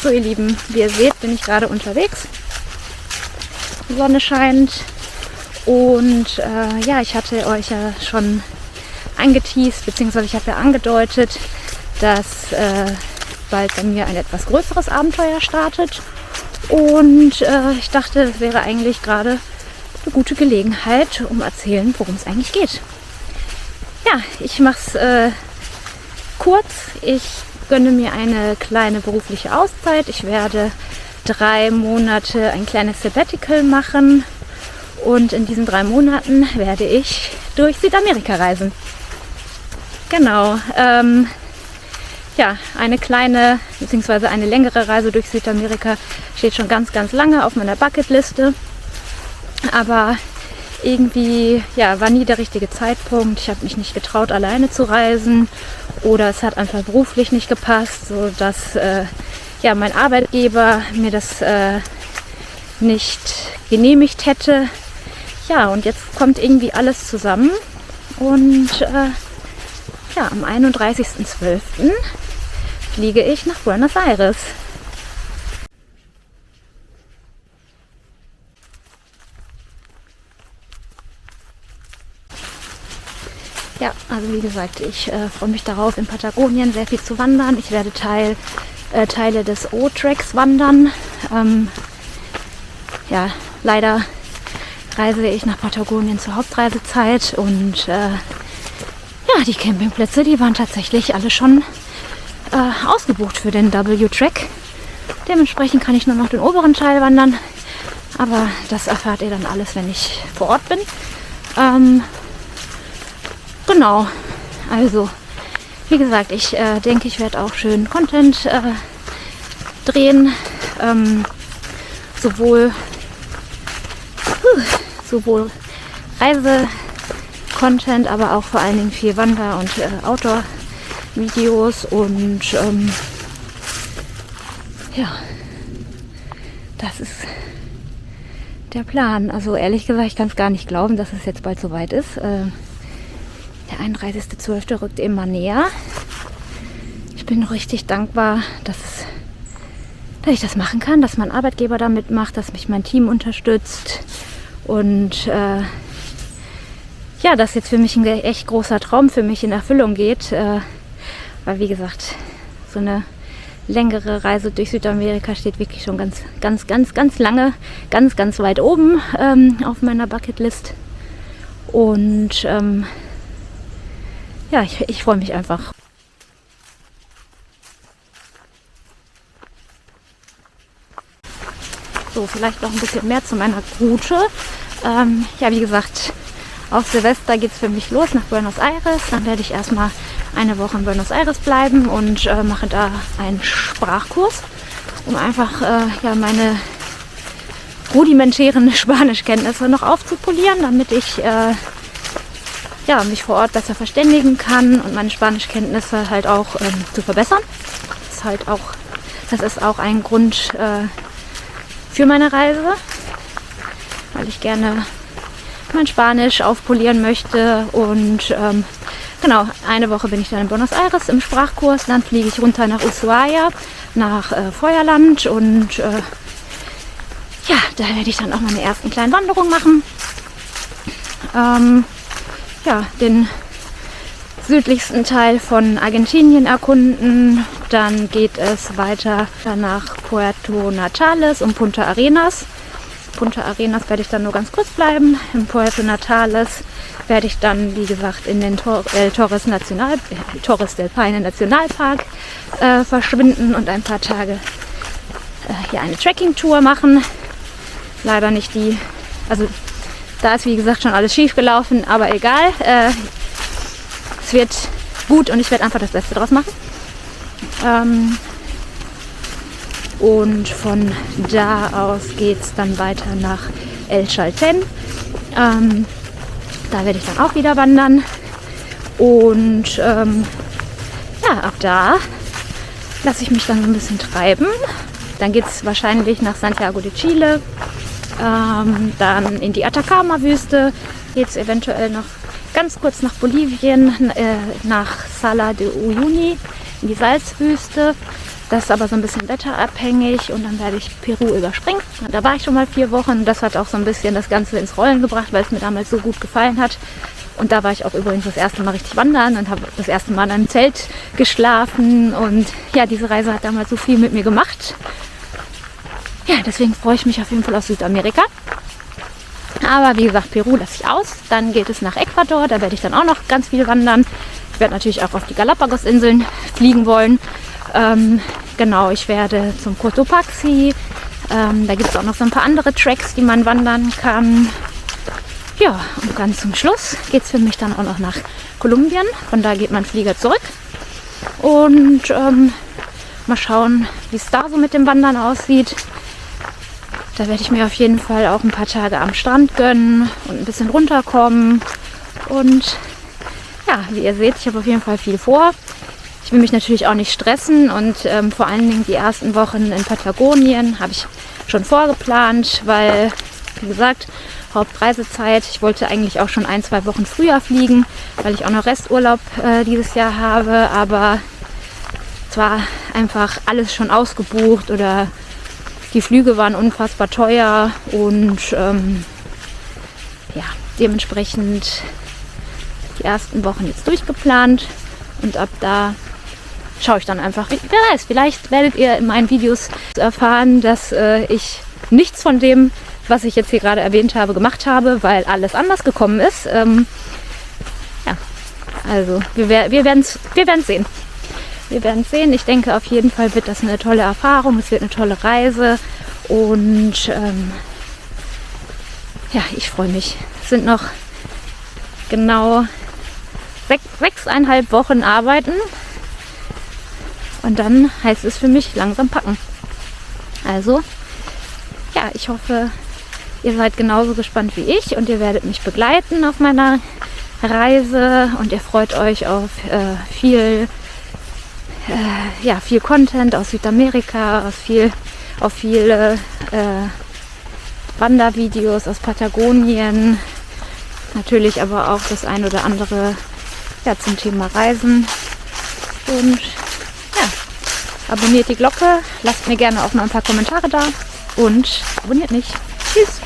So ihr Lieben, wie ihr seht, bin ich gerade unterwegs. Die Sonne scheint und ja, ich hatte euch ja schon angeteast, beziehungsweise ich habe ja angedeutet, dass bald bei mir ein etwas größeres Abenteuer startet. Und ich dachte, es wäre eigentlich gerade eine gute Gelegenheit, um erzählen, worum es eigentlich geht. Ja, ich mache es kurz. Ich gönne mir eine kleine berufliche Auszeit. Ich werde 3 Monate ein kleines Sabbatical machen und in diesen 3 Monaten werde ich durch Südamerika reisen. Genau. Ja, eine kleine bzw. eine längere Reise durch Südamerika steht schon ganz, ganz lange auf meiner Bucketliste. Aber irgendwie ja, war nie der richtige Zeitpunkt. Ich habe mich nicht getraut, alleine zu reisen oder es hat einfach beruflich nicht gepasst, sodass ja, mein Arbeitgeber mir das nicht genehmigt hätte. Ja, und jetzt kommt irgendwie alles zusammen und ja, am 31.12. fliege ich nach Buenos Aires. Ja, also wie gesagt, ich freue mich darauf, in Patagonien sehr viel zu wandern. Ich werde Teile des O-Tracks wandern. Ja, leider reise ich nach Patagonien zur Hauptreisezeit und ja, die Campingplätze, die waren tatsächlich alle schon ausgebucht für den W-Track. Dementsprechend kann ich nur noch den oberen Teil wandern, aber das erfahrt ihr dann alles, wenn ich vor Ort bin. Genau, also wie gesagt, ich denke, ich werde auch schön Content drehen, sowohl Reise-Content, aber auch vor allen Dingen viel Wander- und Outdoor-Videos und ja, das ist der Plan. Also ehrlich gesagt, ich kann es gar nicht glauben, dass es jetzt bald soweit ist. Der 31.12. rückt immer näher. Ich bin richtig dankbar, dass ich das machen kann, dass mein Arbeitgeber da mitmacht, dass mich mein Team unterstützt und ja, dass jetzt für mich ein echt großer Traum für mich in Erfüllung geht, weil wie gesagt, so eine längere Reise durch Südamerika steht wirklich schon ganz lange, ganz weit oben auf meiner Bucketlist und ja, ich freue mich einfach. So, vielleicht noch ein bisschen mehr zu meiner Route. Ja, wie gesagt, auf Silvester geht es für mich los nach Buenos Aires. Dann werde ich erstmal eine Woche in Buenos Aires bleiben und mache da einen Sprachkurs, um einfach ja, meine rudimentären Spanischkenntnisse noch aufzupolieren, damit ich ja, mich vor Ort besser verständigen kann und meine Spanischkenntnisse halt auch zu verbessern. Das ist auch ein Grund für meine Reise, weil ich gerne mein Spanisch aufpolieren möchte und genau, eine Woche bin ich dann in Buenos Aires im Sprachkurs, dann fliege ich runter nach Ushuaia, nach Feuerland und ja, da werde ich dann auch meine ersten kleinen Wanderungen machen. Ja, den südlichsten Teil von Argentinien erkunden. Dann geht es weiter nach Puerto Natales und Punta Arenas. Punta Arenas werde ich dann nur ganz kurz bleiben. In Puerto Natales werde ich dann, wie gesagt, in den Torres del Paine Nationalpark verschwinden und ein paar Tage hier eine Trekking-Tour machen. Leider nicht die, also da ist wie gesagt schon alles schief gelaufen, aber egal. Es wird gut und ich werde einfach das Beste draus machen. Und von da aus geht es dann weiter nach El Chaltén. Da werde ich dann auch wieder wandern. Und ja, ab da lasse ich mich dann so ein bisschen treiben. Dann geht es wahrscheinlich nach Santiago de Chile. Dann in die Atacama-Wüste, geht es eventuell noch ganz kurz nach Bolivien, nach Salar de Uyuni, in die Salzwüste. Das ist aber so ein bisschen wetterabhängig und dann werde ich Peru überspringen. Da war ich schon mal 4 Wochen. Das hat auch so ein bisschen das Ganze ins Rollen gebracht, weil es mir damals so gut gefallen hat. Und da war ich auch übrigens das erste Mal richtig wandern und habe das erste Mal in einem Zelt geschlafen. Und ja, diese Reise hat damals so viel mit mir gemacht. Ja, deswegen freue ich mich auf jeden Fall auf Südamerika. Aber wie gesagt, Peru lasse ich aus. Dann geht es nach Ecuador. Da werde ich dann auch noch ganz viel wandern. Ich werde natürlich auch auf die Galapagos-Inseln fliegen wollen. Genau, ich werde zum Cotopaxi. Da gibt es auch noch so ein paar andere Tracks, die man wandern kann. Ja, und ganz zum Schluss geht es für mich dann auch noch nach Kolumbien. Von da geht mein Flieger zurück. Und mal schauen, wie es da so mit dem Wandern aussieht. Da werde ich mir auf jeden Fall auch ein paar Tage am Strand gönnen und ein bisschen runterkommen. Und ja, wie ihr seht, ich habe auf jeden Fall viel vor. Ich will mich natürlich auch nicht stressen und vor allen Dingen die ersten Wochen in Patagonien habe ich schon vorgeplant, weil, wie gesagt, Hauptreisezeit. Ich wollte eigentlich auch schon 1-2 Wochen früher fliegen, weil ich auch noch Resturlaub dieses Jahr habe, aber es war einfach alles schon ausgebucht oder die Flüge waren unfassbar teuer und ja, dementsprechend die ersten Wochen jetzt durchgeplant und ab da schaue ich dann einfach, wer weiß, vielleicht werdet ihr in meinen Videos erfahren, dass ich nichts von dem, was ich jetzt hier gerade erwähnt habe, gemacht habe, weil alles anders gekommen ist. Ja, also wir werden es sehen. Wir werden sehen. Ich denke, auf jeden Fall wird das eine tolle Erfahrung. Es wird eine tolle Reise und ja, ich freue mich. Es sind noch genau 6,5 Wochen arbeiten. Und dann heißt es für mich langsam packen. Also, ja, ich hoffe, ihr seid genauso gespannt wie ich und ihr werdet mich begleiten auf meiner Reise und ihr freut euch auf viel Content aus Südamerika, auf viele Wandervideos aus Patagonien, natürlich aber auch das ein oder andere zum Thema Reisen. Und ja, abonniert die Glocke, lasst mir gerne auch noch ein paar Kommentare da und abonniert mich. Tschüss!